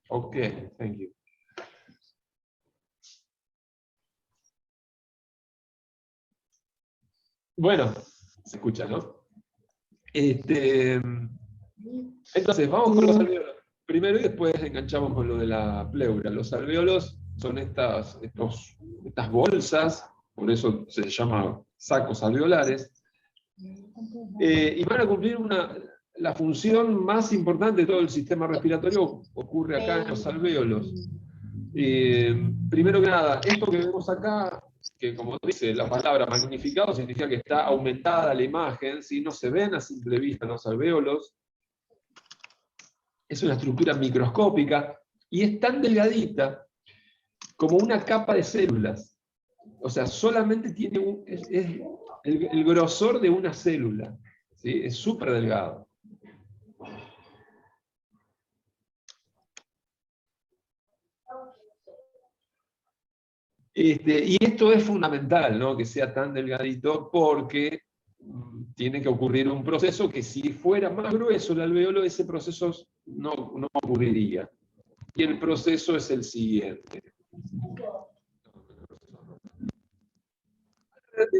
Okay, thank you. Bueno, se escucha, ¿no? Entonces, vamos con los alvéolos primero y después enganchamos con lo de la pleura. Los alvéolos son estas bolsas, por eso se llama sacos alveolares, y van a cumplir la función más importante de todo el sistema respiratorio, ocurre acá en los alvéolos. Primero que nada, esto que vemos acá, que como dice la palabra magnificado, significa que está aumentada la imagen, ¿sí? No se ven a simple vista los alvéolos. Es una estructura microscópica y es tan delgadita como una capa de células. O sea, solamente tiene el grosor de una célula, ¿sí? Es súper delgado. Y esto es fundamental, ¿no? Que sea tan delgadito, porque tiene que ocurrir un proceso que si fuera más grueso el alvéolo, ese proceso no ocurriría. Y el proceso es el siguiente.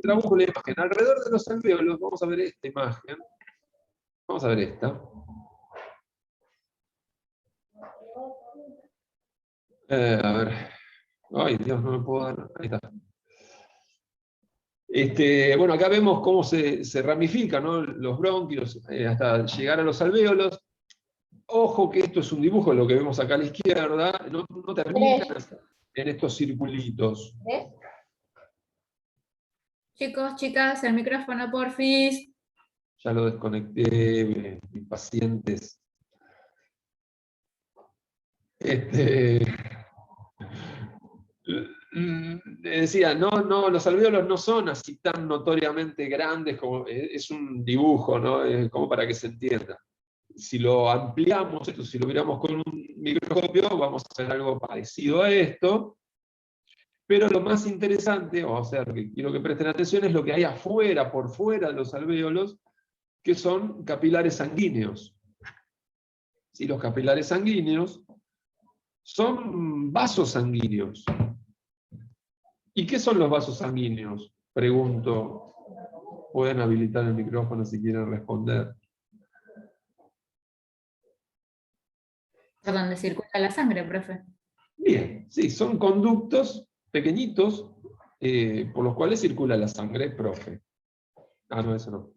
Trabajo la imagen. Alrededor de los alvéolos, vamos a ver esta imagen. Vamos a ver esta. A ver. Ay, Dios, no me puedo dar. Ahí está. Bueno, acá vemos cómo se ramifican, ¿no? Los bronquios hasta llegar a los alvéolos. Ojo que esto es un dibujo, lo que vemos acá a la izquierda, no termina en estos circulitos. Chicos, chicas, el micrófono, porfis. Ya lo desconecté, impacientes. Decía, no, los alvéolos no son así tan notoriamente grandes, como es un dibujo, ¿no? Como para que se entienda. Si lo ampliamos, si lo miramos con un microscopio, vamos a hacer algo parecido a esto. Pero lo más interesante, o sea, lo que quiero que presten atención, es lo que hay afuera, por fuera de los alvéolos, que son capilares sanguíneos. ¿Sí? Los capilares sanguíneos son vasos sanguíneos. ¿Y qué son los vasos sanguíneos? Pregunto. Pueden habilitar el micrófono si quieren responder. Por donde circula la sangre, profe. Bien, sí, son conductos pequeñitos por los cuales circula la sangre, profe. Ah, no, eso no.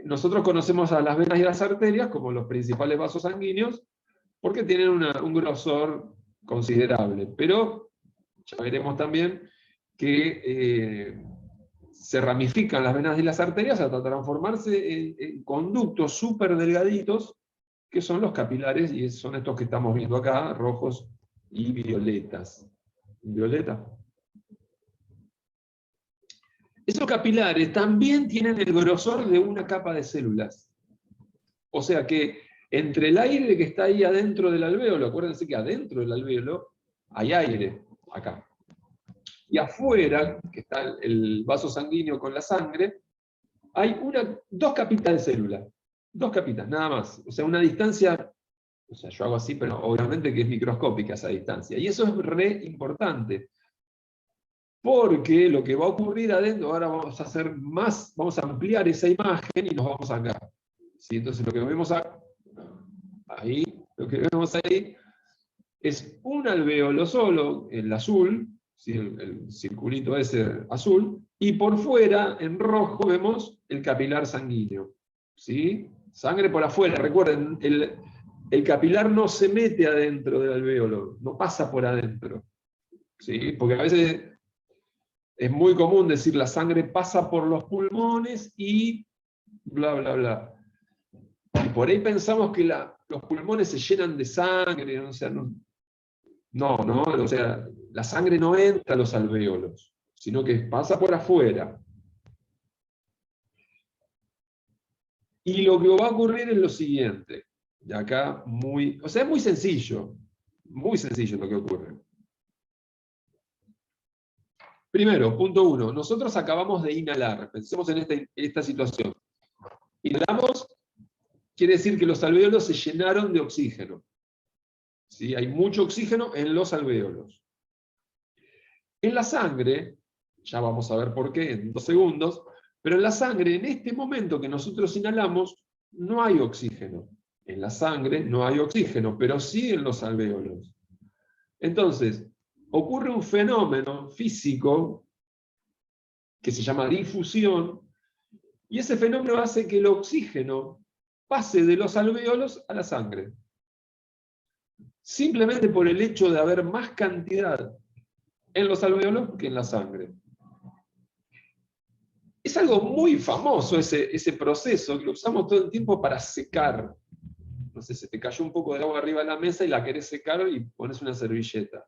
Nosotros conocemos a las venas y las arterias como los principales vasos sanguíneos porque tienen un grosor considerable, pero ya veremos también que se ramifican las venas y las arterias hasta transformarse en conductos súper delgaditos que son los capilares, y son estos que estamos viendo acá, rojos y violetas. ¿Violeta? Esos capilares también tienen el grosor de una capa de células. O sea que entre el aire que está ahí adentro del alvéolo, acuérdense que adentro del alvéolo hay aire, acá. Y afuera, que está el vaso sanguíneo con la sangre, hay dos capitas de célula. Dos capitas, nada más. O sea, una distancia, o sea, yo hago así, pero obviamente que es microscópica esa distancia. Y eso es re importante. Porque lo que va a ocurrir adentro, ahora vamos a hacer más, vamos a ampliar esa imagen y nos vamos acá. ¿Sí? Entonces lo que vemos ahí, lo que vemos ahí es un alvéolo solo, el azul, ¿sí? el circulito ese azul, y por fuera, en rojo, vemos el capilar sanguíneo. ¿Sí? Sangre por afuera, recuerden, el capilar no se mete adentro del alvéolo, no pasa por adentro. ¿Sí? Porque a veces es muy común decir la sangre pasa por los pulmones y bla, bla, bla. Y por ahí pensamos que los pulmones se llenan de sangre, o sea, o sea, la sangre no entra a los alvéolos, sino que pasa por afuera. Y lo que va a ocurrir es lo siguiente, y acá es muy sencillo lo que ocurre. Primero, punto 1, nosotros acabamos de inhalar, pensemos en esta situación. Inhalamos, quiere decir que los alvéolos se llenaron de oxígeno. ¿Sí? Hay mucho oxígeno en los alvéolos. En la sangre, ya vamos a ver por qué en 2 segundos, pero en la sangre, en este momento que nosotros inhalamos, no hay oxígeno. En la sangre no hay oxígeno, pero sí en los alvéolos. Entonces, ocurre un fenómeno físico que se llama difusión, y ese fenómeno hace que el oxígeno pase de los alvéolos a la sangre. Simplemente por el hecho de haber más cantidad en los alvéolos que en la sangre. Es algo muy famoso ese proceso, que lo usamos todo el tiempo para secar. No sé, se te cayó un poco de agua arriba de la mesa y la querés secar y pones una servilleta.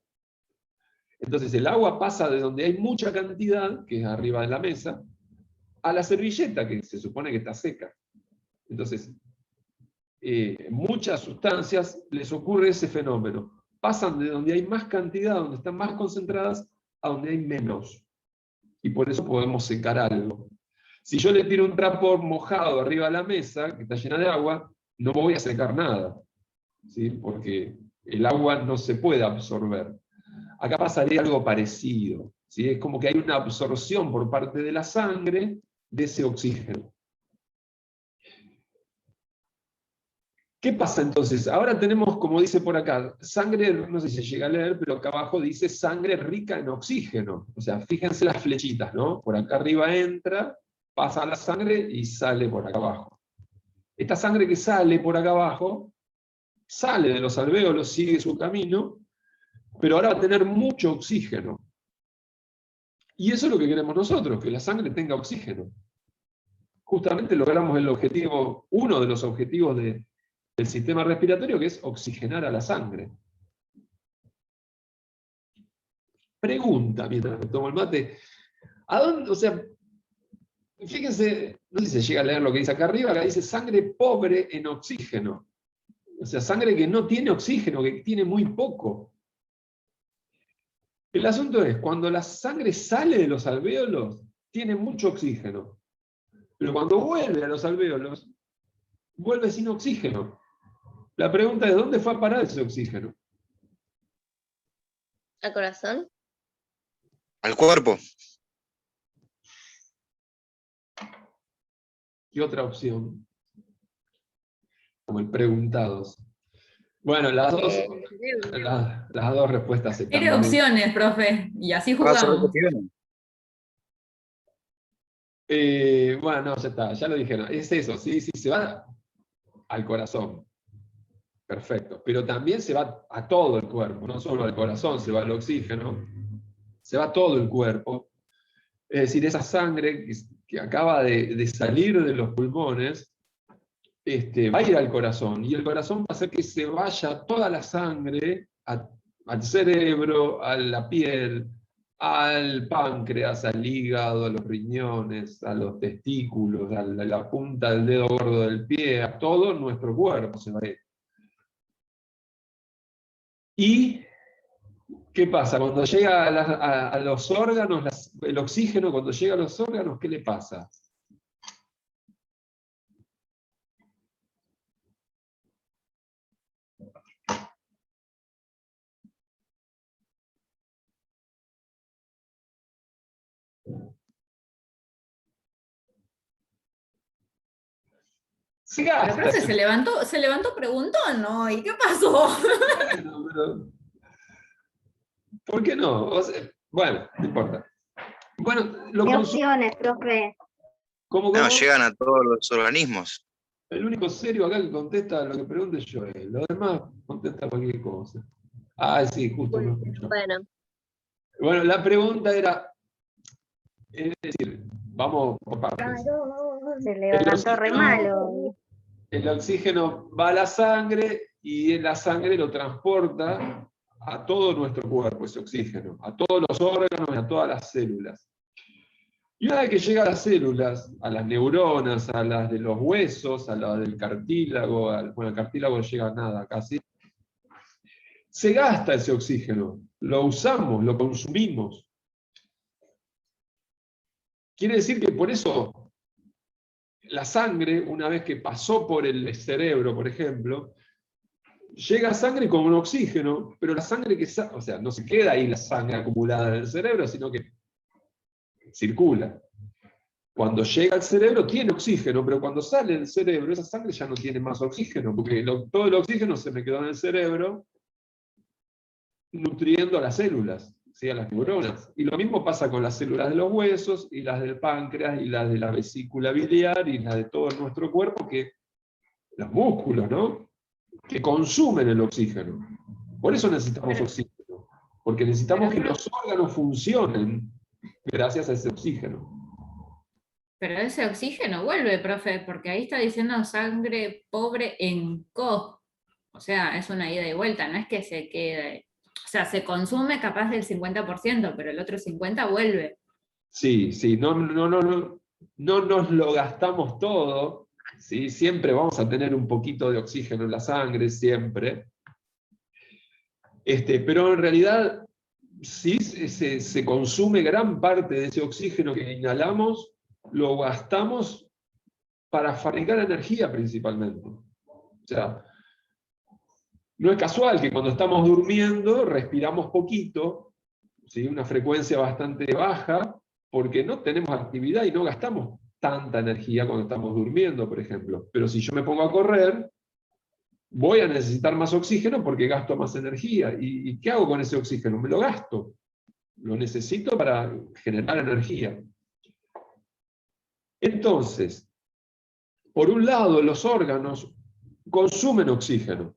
Entonces el agua pasa de donde hay mucha cantidad, que es arriba de la mesa, a la servilleta, que se supone que está seca. Entonces, muchas sustancias les ocurre ese fenómeno. Pasan de donde hay más cantidad, donde están más concentradas, a donde hay menos. Y por eso podemos secar algo. Si yo le tiro un trapo mojado arriba de la mesa, que está llena de agua, no voy a secar nada, ¿sí? Porque el agua no se puede absorber. Acá pasaría algo parecido, ¿sí? Es como que hay una absorción por parte de la sangre de ese oxígeno. ¿Qué pasa entonces? Ahora tenemos, como dice por acá, sangre, no sé si se llega a leer, pero acá abajo dice sangre rica en oxígeno. O sea, fíjense las flechitas, ¿no? Por acá arriba entra, pasa la sangre y sale por acá abajo. Esta sangre que sale por acá abajo, sale de los alvéolos, sigue su camino, pero ahora va a tener mucho oxígeno. Y eso es lo que queremos nosotros, que la sangre tenga oxígeno. Justamente logramos el objetivo, uno de los objetivos del sistema respiratorio, que es oxigenar a la sangre. Pregunta, mientras me tomo el mate, ¿a dónde, o sea, fíjense, no sé si se llega a leer lo que dice acá arriba, acá dice sangre pobre en oxígeno. O sea, sangre que no tiene oxígeno, que tiene muy poco. El asunto es, cuando la sangre sale de los alvéolos, tiene mucho oxígeno. Pero cuando vuelve a los alvéolos, vuelve sin oxígeno. La pregunta es, ¿dónde fue a parar ese oxígeno? ¿Al corazón? Al cuerpo. ¿Qué otra opción? Como el preguntados. Bueno, las dos respuestas están Tiene mal. opciones, profe, y así Paso jugamos. repetido. Bueno, no, ya está, ya lo dijeron. Es eso, sí, se va al corazón. Perfecto. Pero también se va a todo el cuerpo, no solo al corazón, se va el oxígeno, se va a todo el cuerpo. Es decir, esa sangre que acaba de salir de los pulmones, va a ir al corazón, y el corazón va a hacer que se vaya toda la sangre al cerebro, a la piel, al páncreas, al hígado, a los riñones, a los testículos, a la punta del dedo gordo del pie, a todo nuestro cuerpo se va a ir. ¿Y qué pasa? Cuando llega a los órganos, el oxígeno, cuando llega a los órganos, ¿qué le pasa? Se Pero gasta. profe, se levantó preguntón, ¿no? ¿Y qué pasó? Bueno, pero, ¿por qué no? O sea, bueno, no importa. Bueno, lo ¿Qué consumo. opciones, profe? ¿Cómo? No, llegan a todos los organismos. El único serio acá que contesta lo que pregunte yo es. Los demás contesta cualquier cosa. Ah, sí, justo me escuchó. Bueno, Bueno, la pregunta era, es decir, vamos por partes. Se levantó re malo. El oxígeno va a la sangre y la sangre lo transporta a todo nuestro cuerpo, ese oxígeno, a todos los órganos y a todas las células. Y una vez que llega a las células, a las neuronas, a las de los huesos, a las del cartílago, bueno, el cartílago no llega a nada casi, se gasta ese oxígeno, lo usamos, lo consumimos. Quiere decir que por eso la sangre, una vez que pasó por el cerebro, por ejemplo, llega sangre con un oxígeno, pero la sangre o sea, no se queda ahí la sangre acumulada en el cerebro, sino que circula. Cuando llega al cerebro tiene oxígeno, pero cuando sale del cerebro, esa sangre ya no tiene más oxígeno, porque todo el oxígeno se me quedó en el cerebro, nutriendo a las células, ¿sí? A las neuronas. Y lo mismo pasa con las células de los huesos, y las del páncreas, y las de la vesícula biliar, y las de todo nuestro cuerpo, los músculos, ¿no? Que consumen el oxígeno. Por eso necesitamos oxígeno, porque necesitamos que los órganos funcionen gracias a ese oxígeno. Pero ese oxígeno vuelve, profe, porque ahí está diciendo sangre pobre en CO. O sea, es una ida y vuelta, no es que se quede. O sea, se consume capaz del 50%, pero el otro 50% vuelve. Sí, sí, no nos lo gastamos todo, ¿sí? Siempre vamos a tener un poquito de oxígeno en la sangre, siempre. Pero en realidad, sí se consume gran parte de ese oxígeno que inhalamos, lo gastamos para fabricar energía principalmente. O sea, no es casual que cuando estamos durmiendo respiramos poquito, ¿sí? Una frecuencia bastante baja, porque no tenemos actividad y no gastamos tanta energía cuando estamos durmiendo, por ejemplo. Pero si yo me pongo a correr, voy a necesitar más oxígeno porque gasto más energía. ¿Y qué hago con ese oxígeno? Me lo gasto. Lo necesito para generar energía. Entonces, por un lado, los órganos consumen oxígeno,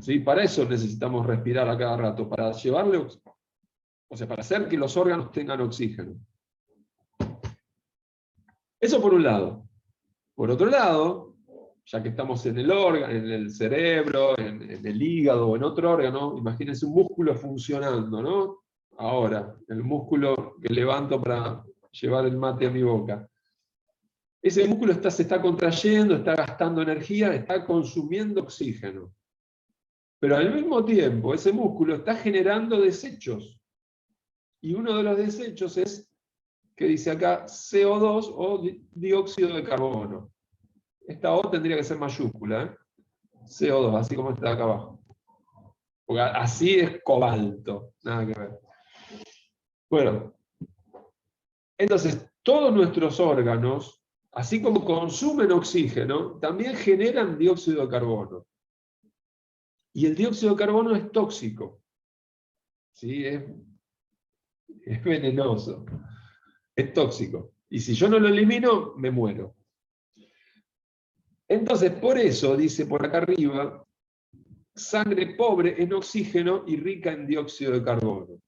¿sí? Para eso necesitamos respirar a cada rato, para llevarle, o sea, para hacer que los órganos tengan oxígeno. Eso por un lado. Por otro lado, ya que estamos en el órgano, en el cerebro, en el hígado o en otro órgano, imagínense un músculo funcionando, ¿no? Ahora, el músculo que levanto para llevar el mate a mi boca. Ese músculo se está contrayendo, está gastando energía, está consumiendo oxígeno. Pero al mismo tiempo, ese músculo está generando desechos. Y uno de los desechos es, que dice acá, CO2 o dióxido de carbono. Esta O tendría que ser mayúscula, ¿eh? CO2, así como está acá abajo. Porque así es cobalto, nada que ver. Bueno, entonces, todos nuestros órganos, así como consumen oxígeno, también generan dióxido de carbono. Y el dióxido de carbono es tóxico. ¿Sí? Es venenoso. Es tóxico. Y si yo no lo elimino, me muero. Entonces, por eso, dice por acá arriba, sangre pobre en oxígeno y rica en dióxido de carbono.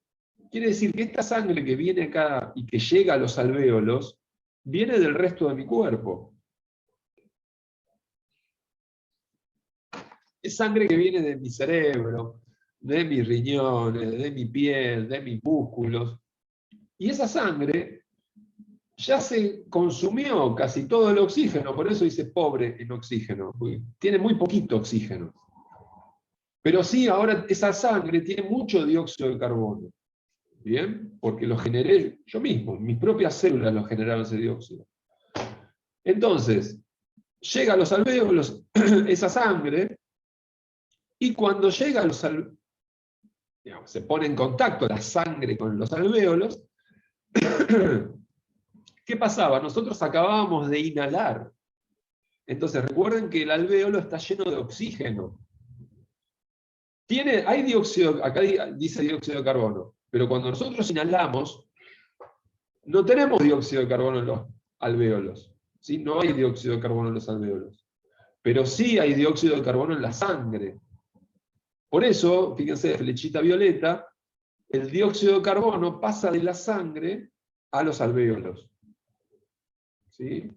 Quiere decir que esta sangre que viene acá y que llega a los alvéolos, viene del resto de mi cuerpo. Es sangre que viene de mi cerebro, de mis riñones, de mi piel, de mis músculos. Y esa sangre ya se consumió casi todo el oxígeno, por eso dice pobre en oxígeno, porque tiene muy poquito oxígeno. Pero sí, ahora esa sangre tiene mucho dióxido de carbono. ¿Bien? Porque lo generé yo mismo, mis propias células lo generaron ese dióxido. Entonces, llega a los alvéolos esa sangre, y cuando llega a los alvéolos, se pone en contacto la sangre con los alvéolos, ¿qué pasaba? Nosotros acabábamos de inhalar. Entonces, recuerden que el alvéolo está lleno de oxígeno. Hay dióxido, acá dice dióxido de carbono, pero cuando nosotros inhalamos, no tenemos dióxido de carbono en los alvéolos. ¿Sí? No hay dióxido de carbono en los alvéolos. Pero sí hay dióxido de carbono en la sangre. Por eso, fíjense, flechita violeta, el dióxido de carbono pasa de la sangre a los alvéolos. ¿Sí?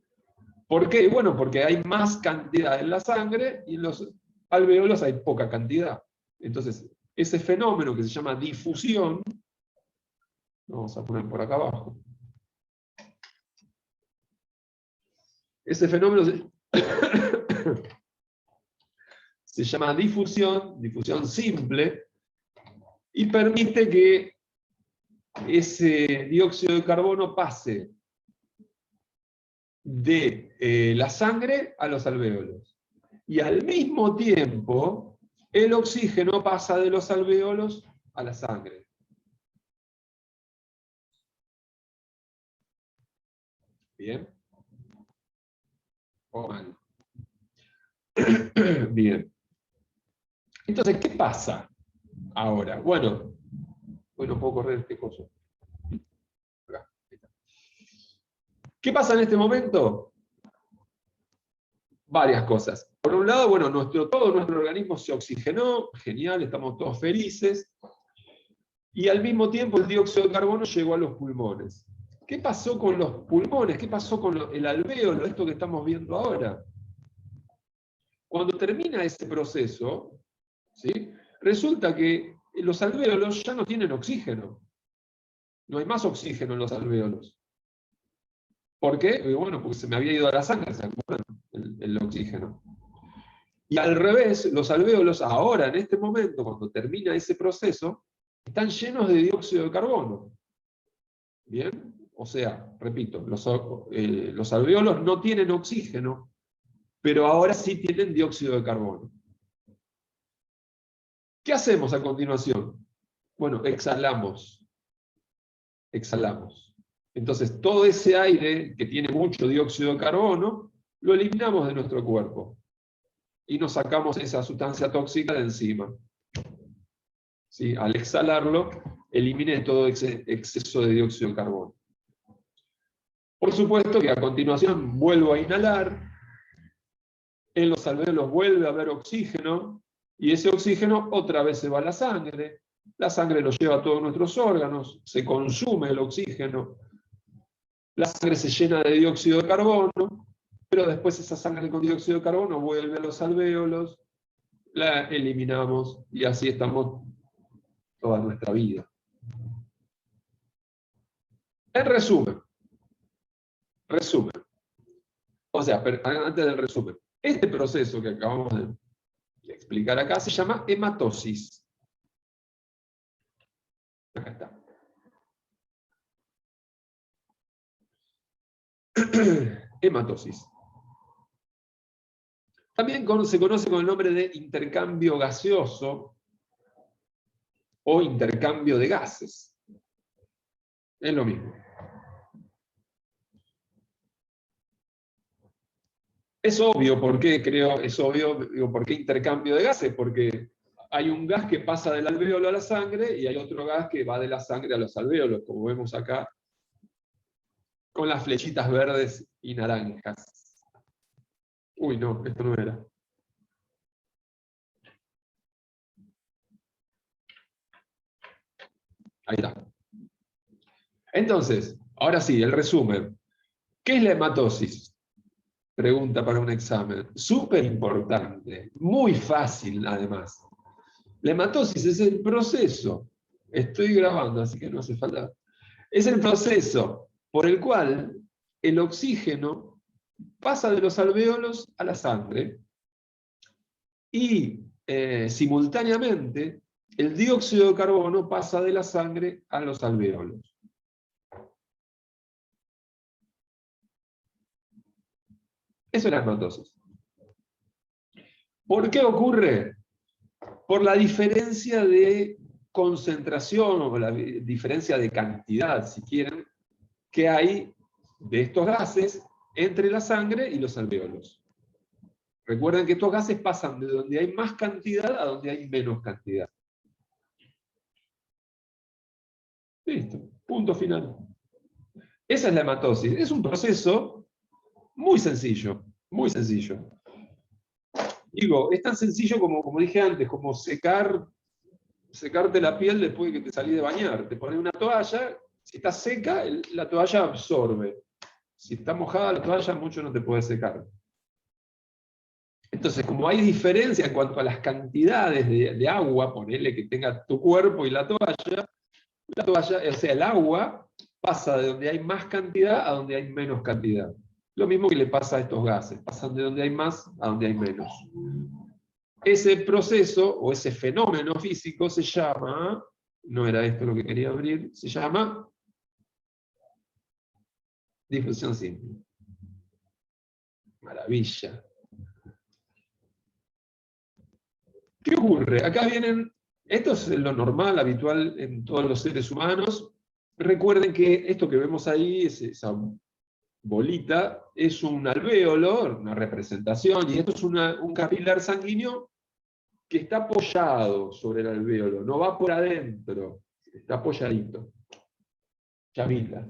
¿Por qué? Bueno, porque hay más cantidad en la sangre y en los alvéolos hay poca cantidad. Entonces, ese fenómeno que se llama difusión, vamos a poner por acá abajo. Ese fenómeno se llama difusión simple, y permite que ese dióxido de carbono pase de la sangre a los alvéolos. Y al mismo tiempo, el oxígeno pasa de los alvéolos a la sangre. ¿Bien? ¿O mal? Bien. Entonces, ¿qué pasa ahora? Bueno, puedo correr este coso. Acá. ¿Qué pasa en este momento? Varias cosas. Por un lado, bueno, todo nuestro organismo se oxigenó, genial, estamos todos felices, y al mismo tiempo el dióxido de carbono llegó a los pulmones. ¿Qué pasó con los pulmones? ¿Qué pasó con el alvéolo, esto que estamos viendo ahora? Cuando termina ese proceso, ¿sí? Resulta que los alvéolos ya no tienen oxígeno. No hay más oxígeno en los alvéolos. ¿Por qué? Bueno, porque se me había ido a la sangre, ¿se acuerdan? El oxígeno. Y al revés, los alvéolos ahora, en este momento, cuando termina ese proceso, están llenos de dióxido de carbono. ¿Bien? O sea, repito, los alvéolos no tienen oxígeno, pero ahora sí tienen dióxido de carbono. ¿Qué hacemos a continuación? Bueno, exhalamos. Exhalamos. Entonces, todo ese aire que tiene mucho dióxido de carbono, lo eliminamos de nuestro cuerpo. Y nos sacamos esa sustancia tóxica de encima. ¿Sí? Al exhalarlo, eliminé todo ese exceso de dióxido de carbono. Por supuesto que a continuación vuelvo a inhalar, en los alvéolos vuelve a haber oxígeno, y ese oxígeno otra vez se va a la sangre lo lleva a todos nuestros órganos, se consume el oxígeno, la sangre se llena de dióxido de carbono, pero después esa sangre con dióxido de carbono vuelve a los alvéolos, la eliminamos, y así estamos toda nuestra vida. En resumen, o sea, antes del resumen, este proceso que acabamos de explicar acá se llama hematosis. Acá está. Hematosis. También se conoce con el nombre de intercambio gaseoso o intercambio de gases. Es lo mismo. Es obvio por qué, por qué intercambio de gases, porque hay un gas que pasa del alvéolo a la sangre y hay otro gas que va de la sangre a los alvéolos, como vemos acá, con las flechitas verdes y naranjas. Uy, no, esto no era. Ahí está. Entonces, ahora sí, el resumen. ¿Qué es la hematosis? Pregunta para un examen. Súper importante, muy fácil además. La hematosis es el proceso, estoy grabando así que no hace falta, es el proceso por el cual el oxígeno pasa de los alvéolos a la sangre y simultáneamente el dióxido de carbono pasa de la sangre a los alvéolos. Eso es la hematosis. ¿Por qué ocurre? Por la diferencia de concentración o la diferencia de cantidad, si quieren, que hay de estos gases entre la sangre y los alvéolos. Recuerden que estos gases pasan de donde hay más cantidad a donde hay menos cantidad. Listo, punto final. Esa es la hematosis. Es un proceso muy sencillo, muy sencillo. Digo, es tan sencillo como dije antes, como secarte la piel después de que te salís de bañar. Te pones una toalla, si está seca, la toalla absorbe. Si está mojada la toalla, mucho no te puede secar. Entonces, como hay diferencia en cuanto a las cantidades de agua, ponele que tenga tu cuerpo y la toalla, o sea, el agua pasa de donde hay más cantidad a donde hay menos cantidad. Lo mismo que le pasa a estos gases, pasan de donde hay más a donde hay menos. Ese proceso, o ese fenómeno físico, se llama, no era esto lo que quería abrir, se llama difusión simple. Maravilla. ¿Qué ocurre? Acá vienen, esto es lo normal, habitual en todos los seres humanos. Recuerden que esto que vemos ahí, esa bolita, es un alvéolo, una representación, y esto es un capilar sanguíneo que está apoyado sobre el alvéolo, no va por adentro, está apoyadito. Yamila.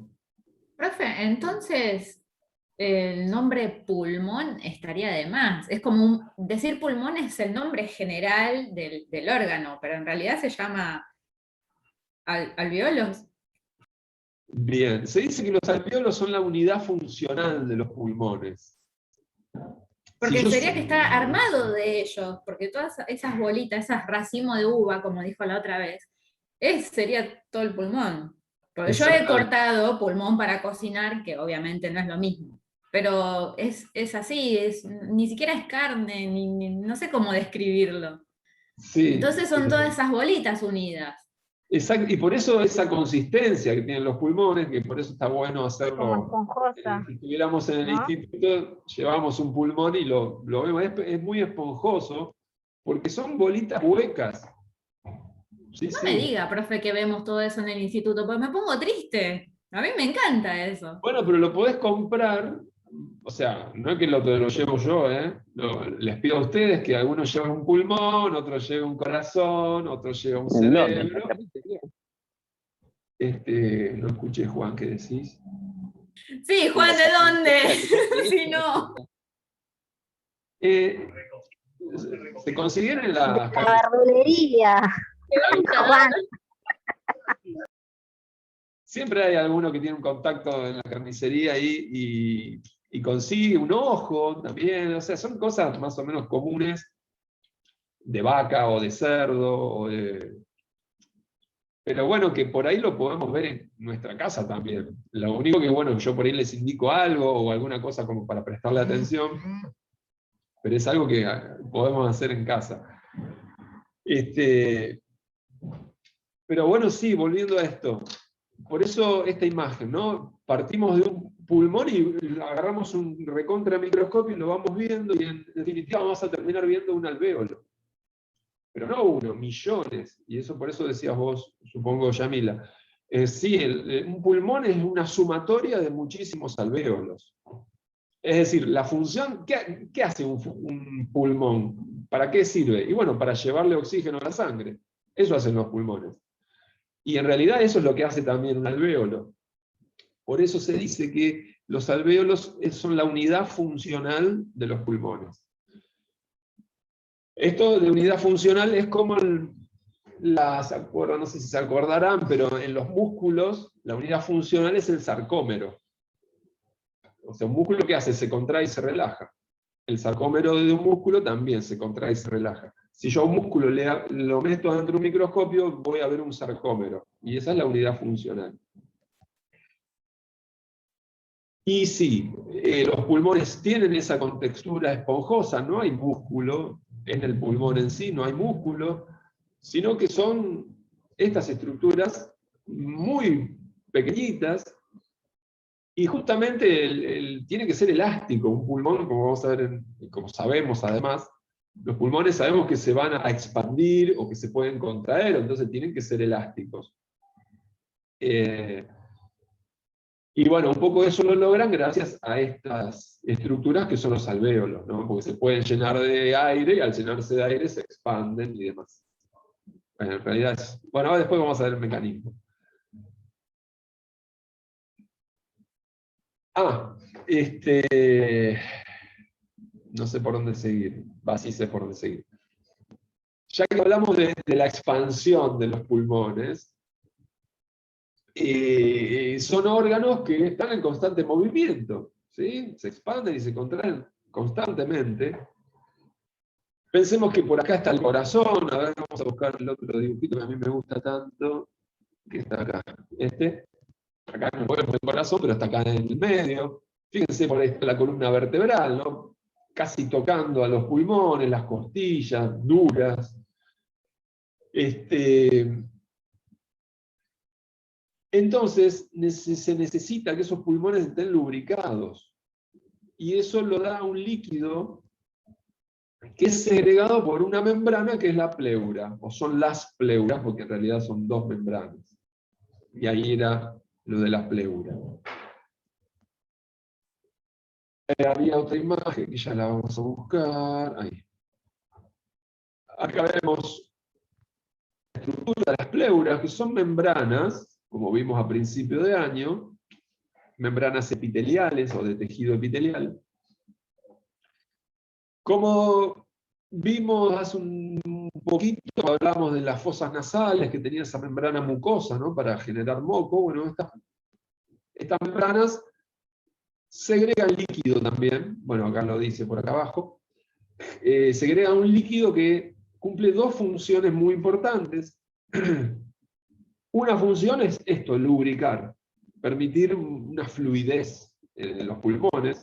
Profe, entonces el nombre pulmón estaría de más. Es como decir pulmón es el nombre general del órgano, pero en realidad se llama alvéolos. Bien, se dice que los alvéolos son la unidad funcional de los pulmones. Porque Si sería que está armado de ellos, porque todas esas bolitas, esas racimos de uva, como dijo la otra vez, sería todo el pulmón. Porque yo he cortado pulmón para cocinar, que obviamente no es lo mismo. Pero es así, ni siquiera es carne, no sé cómo describirlo. Sí, Entonces son todas esas bolitas unidas. exacto, y por eso esa consistencia que tienen los pulmones, que por eso está bueno hacerlo. Como esponjosa. Si estuviéramos en el ¿no? instituto, llevamos un pulmón y lo vemos. Es muy esponjoso, porque son bolitas huecas. Sí, No sí. me diga, profe, que vemos todo eso en el instituto, porque me pongo triste. A mí me encanta eso. Bueno, pero lo podés comprar, o sea, no es que te lo llevo yo, ¿eh? Les pido a ustedes que algunos lleven un pulmón, otros lleven un corazón, otros lleven un cerebro. No escuché, Juan, ¿qué decís? Sí, Juan, ¿de dónde? Si no. Se consiguen en La las verdulería. Juan. Siempre hay alguno que tiene un contacto en la carnicería y consigue un ojo también. O sea, son cosas más o menos comunes de vaca o de cerdo. Pero bueno, que por ahí lo podemos ver en nuestra casa también. Lo único que, bueno, yo por ahí les indico algo o alguna cosa como para prestarle atención, pero es algo que podemos hacer en casa. Pero bueno, sí, volviendo a esto. Por eso esta imagen, ¿no? Partimos de un pulmón y agarramos un recontra microscopio y lo vamos viendo y en definitiva vamos a terminar viendo un alvéolo. Pero no uno, millones. Y eso por eso decías vos, supongo, Yamila. Sí, un pulmón es una sumatoria de muchísimos alvéolos. Es decir, la función, ¿qué hace un pulmón? ¿Para qué sirve? Y bueno, para llevarle oxígeno a la sangre. Eso hacen los pulmones. Y en realidad eso es lo que hace también un alvéolo. Por eso se dice que los alvéolos son la unidad funcional de los pulmones. Esto de unidad funcional es como no sé si se acordarán, pero en los músculos la unidad funcional es el sarcómero. O sea, un músculo, ¿qué hace? Se contrae y se relaja. El sarcómero de un músculo también se contrae y se relaja. Si yo a un músculo lo meto dentro de un microscopio, voy a ver un sarcómero. Y esa es la unidad funcional. Y sí, los pulmones tienen esa contextura esponjosa, no hay músculo en el pulmón en sí, no hay músculo, sino que son estas estructuras muy pequeñitas, y justamente tiene que ser elástico. Un pulmón, como vamos a ver, como sabemos además, los pulmones sabemos que se van a expandir o que se pueden contraer, entonces tienen que ser elásticos. Y bueno, un poco eso lo logran gracias a estas estructuras que son los alvéolos, ¿no? Porque se pueden llenar de aire y al llenarse de aire se expanden y demás. Bueno, en realidad es... Bueno, después vamos a ver el mecanismo. No sé por dónde seguir. Sí sé por dónde seguir. Ya que hablamos de la expansión de los pulmones, son órganos que están en constante movimiento, ¿sí? Se expanden y se contraen constantemente. Pensemos que por acá está el corazón. A ver, vamos a buscar el otro dibujito que a mí me gusta tanto, que está acá. Acá no podemos ver el corazón, pero está acá en el medio. Fíjense por ahí está la columna vertebral, ¿no? Casi tocando a los pulmones, las costillas duras. Entonces se necesita que esos pulmones estén lubricados. y eso lo da un líquido que es segregado por una membrana que es la pleura, o son las pleuras, porque en realidad son dos membranas. Y ahí era lo de la pleura. Había otra imagen que ya la vamos a buscar. Ahí. Acá vemos la estructura de las pleuras, que son membranas, como vimos a principio de año, membranas epiteliales o de tejido epitelial. Como vimos hace un poquito, hablamos de las fosas nasales, que tenían esa membrana mucosa, ¿no?, para generar moco. Bueno, estas membranas segregan líquido también. Bueno, acá lo dice por acá abajo. Segregan un líquido que cumple dos funciones muy importantes. Una función es esto, lubricar, permitir una fluidez en los pulmones.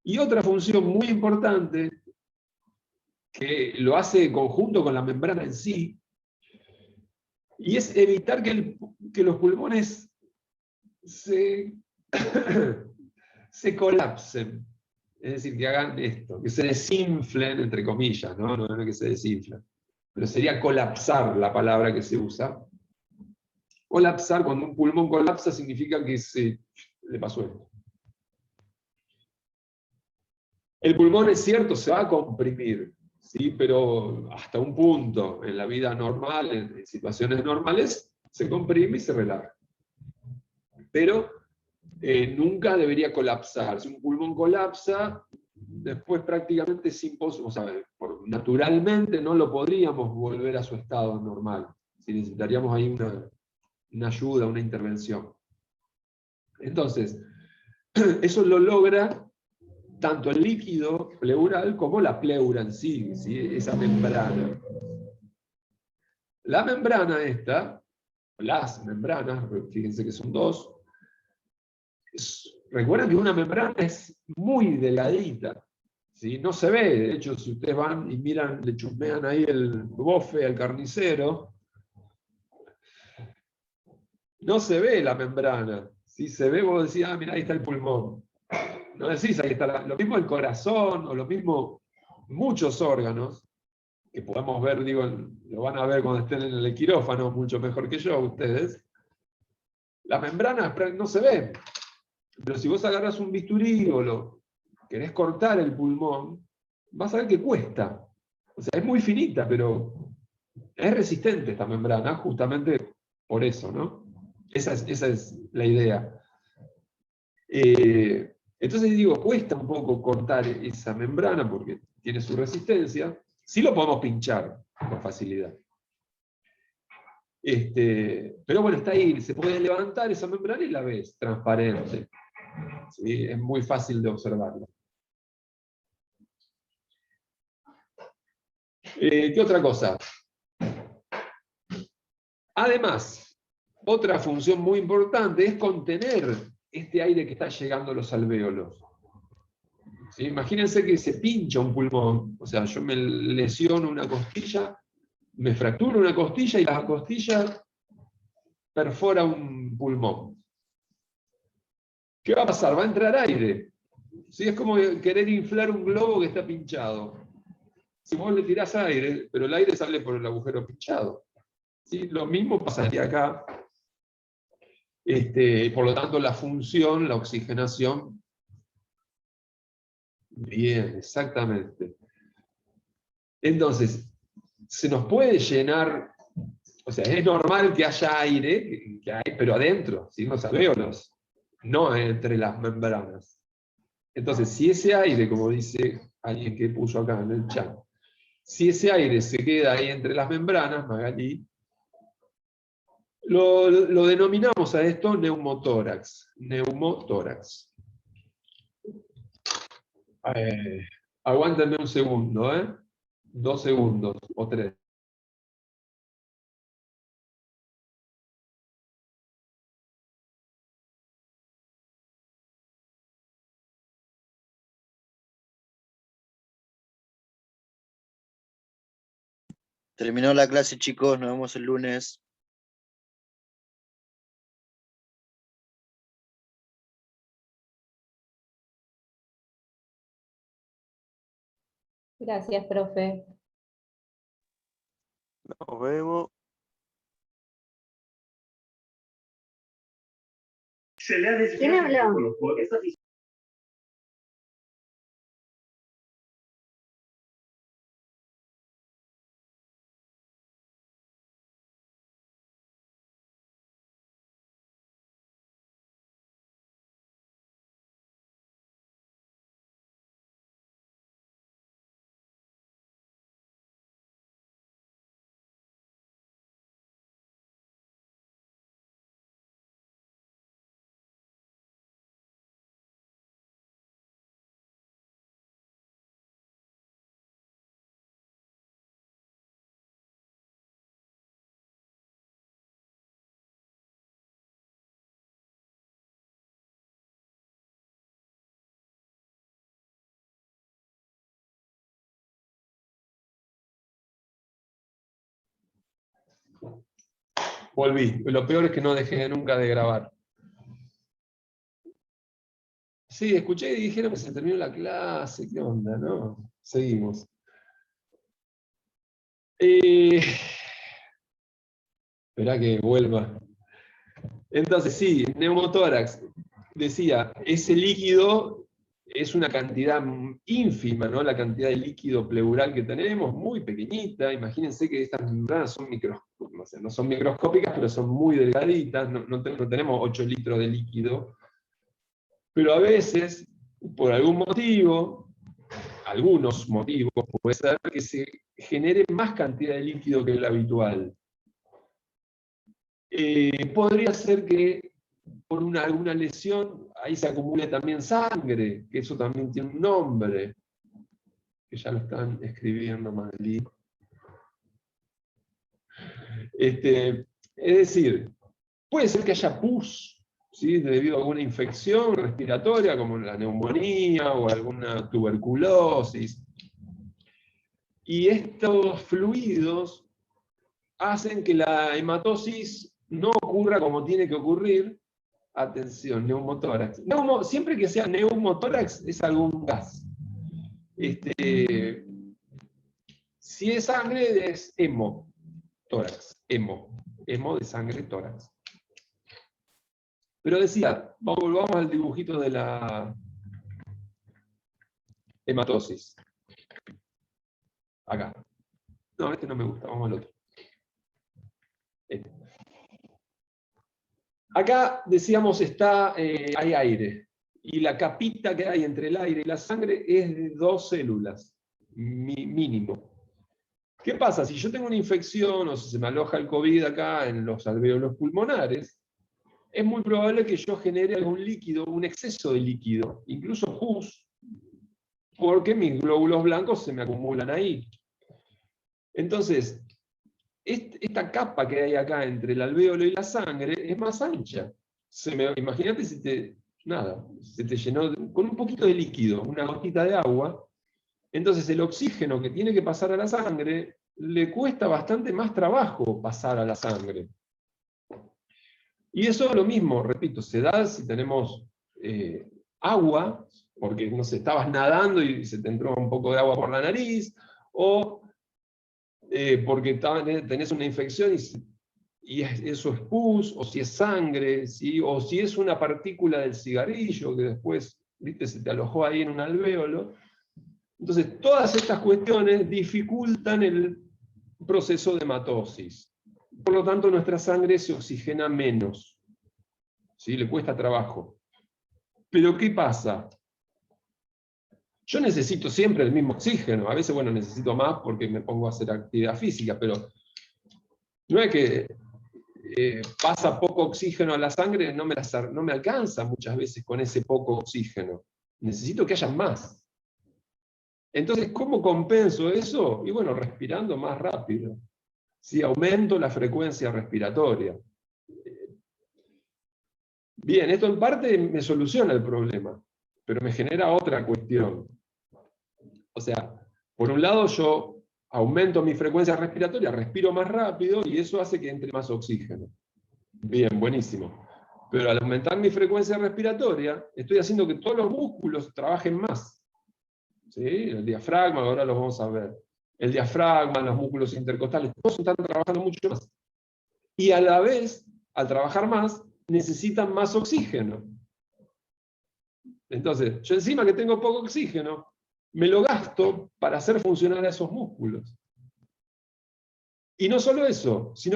Y otra función muy importante, que lo hace en conjunto con la membrana en sí, y es evitar que los pulmones se colapsen. Es decir, que hagan esto, que se desinflen, entre comillas, ¿no? No que se desinflen. Pero sería colapsar la palabra que se usa. Colapsar, cuando un pulmón colapsa, significa que le pasó esto. El pulmón, es cierto, se va a comprimir, ¿sí? Pero hasta un punto, en la vida normal, en situaciones normales, se comprime y se relaja. Pero nunca debería colapsar. Si un pulmón colapsa, después prácticamente es imposible, o sea, naturalmente no lo podríamos volver a su estado normal. Si necesitaríamos ahí una ayuda, una intervención. Entonces, eso lo logra tanto el líquido pleural como la pleura en sí, ¿sí? Esa membrana. La membrana esta, las membranas, fíjense que son dos, recuerden que una membrana es muy delgadita, ¿sí? No se ve. De hecho, si ustedes van y miran, le chusmean ahí el bofe al carnicero, no se ve la membrana. Si se ve, vos decís, mira, ahí está el pulmón. No decís, ahí está lo mismo el corazón, o lo mismo muchos órganos, que podamos ver, digo, lo van a ver cuando estén en el quirófano, mucho mejor que yo, ustedes. La membrana no se ve. Pero si vos agarras un bisturí o querés cortar el pulmón, vas a ver que cuesta. O sea, es muy finita, pero es resistente esta membrana, justamente por eso, ¿no? Esa es la idea. Entonces digo, cuesta un poco cortar esa membrana porque tiene su resistencia. Sí lo podemos pinchar con facilidad. Pero bueno, está ahí, se puede levantar esa membrana y la ves, transparente. ¿Sí? Es muy fácil de observarla. ¿Qué otra cosa? Además, otra función muy importante es contener este aire que está llegando a los alvéolos. ¿Sí? Imagínense que se pincha un pulmón, o sea, yo me lesiono una costilla, me fracturo una costilla y la costilla perfora un pulmón. ¿Qué va a pasar? Va a entrar aire. ¿Sí? Es como querer inflar un globo que está pinchado. Si vos le tirás aire, pero el aire sale por el agujero pinchado. ¿Sí? Lo mismo pasaría acá. Por lo tanto, la función, la oxigenación. Bien, exactamente. Entonces, se nos puede llenar, o sea, es normal que haya aire, pero adentro, ¿sí? Los alvéolos, no entre las membranas. Entonces, si ese aire, como dice alguien que puso acá en el chat, si ese aire se queda ahí entre las membranas, Magalí, lo denominamos a esto neumotórax. Neumotórax. Aguántenme un segundo, 2 segundos o 3. Terminó la clase, chicos, nos vemos el lunes. Gracias, profe. Nos vemos. ¿Quién habló? Volví. Lo peor es que no dejé nunca de grabar. Sí, escuché y dijeron que se terminó la clase. ¿Qué onda, no? Seguimos. Esperá que vuelva. Entonces, sí, neumotórax. Decía, ese líquido es una cantidad ínfima, ¿no? La cantidad de líquido pleural que tenemos, muy pequeñita. Imagínense que estas membranas son no son microscópicas, pero son muy delgaditas. No tenemos 8 litros de líquido. Pero a veces, por algún motivo, algunos motivos, puede ser que se genere más cantidad de líquido que el habitual. Podría ser que por alguna lesión ahí se acumule también sangre, que eso también tiene un nombre, que ya lo están escribiendo Madeline. Es decir, puede ser que haya pus, ¿sí? Debido a alguna infección respiratoria, como la neumonía o alguna tuberculosis. Y estos fluidos hacen que la hematosis no ocurra como tiene que ocurrir. Atención, neumotórax. Siempre que sea neumotórax es algún gas. Si es sangre es hemotórax. Hemo de sangre, tórax. Pero decía, volvamos al dibujito de la hematosis. Acá. No, este no me gusta, vamos al otro. Este. Acá decíamos hay aire, y la capita que hay entre el aire y la sangre es de 2 células, mínimo. ¿Qué pasa? Si yo tengo una infección o si se me aloja el COVID acá en los alvéolos pulmonares, es muy probable que yo genere algún líquido, un exceso de líquido, incluso pus, porque mis glóbulos blancos se me acumulan ahí. Entonces, esta capa que hay acá entre el alvéolo y la sangre es más ancha. Imagínate si se te llenó con un poquito de líquido, una gotita de agua, entonces el oxígeno que tiene que pasar a la sangre le cuesta bastante más trabajo pasar a la sangre. Y eso es lo mismo, repito, se da si tenemos agua, porque no sé, estabas nadando y se te entró un poco de agua por la nariz, o porque tenés una infección y eso es pus, o si es sangre, ¿sí? O si es una partícula del cigarrillo que después, ¿viste?, se te alojó ahí en un alvéolo. Entonces, todas estas cuestiones dificultan el proceso de hematosis. Por lo tanto, nuestra sangre se oxigena menos, ¿sí? Le cuesta trabajo. Pero ¿qué pasa? Yo necesito siempre el mismo oxígeno. A veces, bueno, necesito más porque me pongo a hacer actividad física, pero no es que pasa poco oxígeno a la sangre, no me alcanza muchas veces con ese poco oxígeno. Necesito que haya más. Entonces, ¿cómo compenso eso? Y bueno, respirando más rápido. Si aumento la frecuencia respiratoria. Bien, esto en parte me soluciona el problema, pero me genera otra cuestión. O sea, por un lado yo aumento mi frecuencia respiratoria, respiro más rápido y eso hace que entre más oxígeno. Bien, buenísimo. Pero al aumentar mi frecuencia respiratoria, estoy haciendo que todos los músculos trabajen más. ¿sí? El diafragma, ahora lo vamos a ver. El diafragma, los músculos intercostales, todos están trabajando mucho más. Y a la vez, al trabajar más, necesitan más oxígeno. Entonces, yo encima que tengo poco oxígeno, me lo gasto para hacer funcionar a esos músculos. Y no solo eso, sino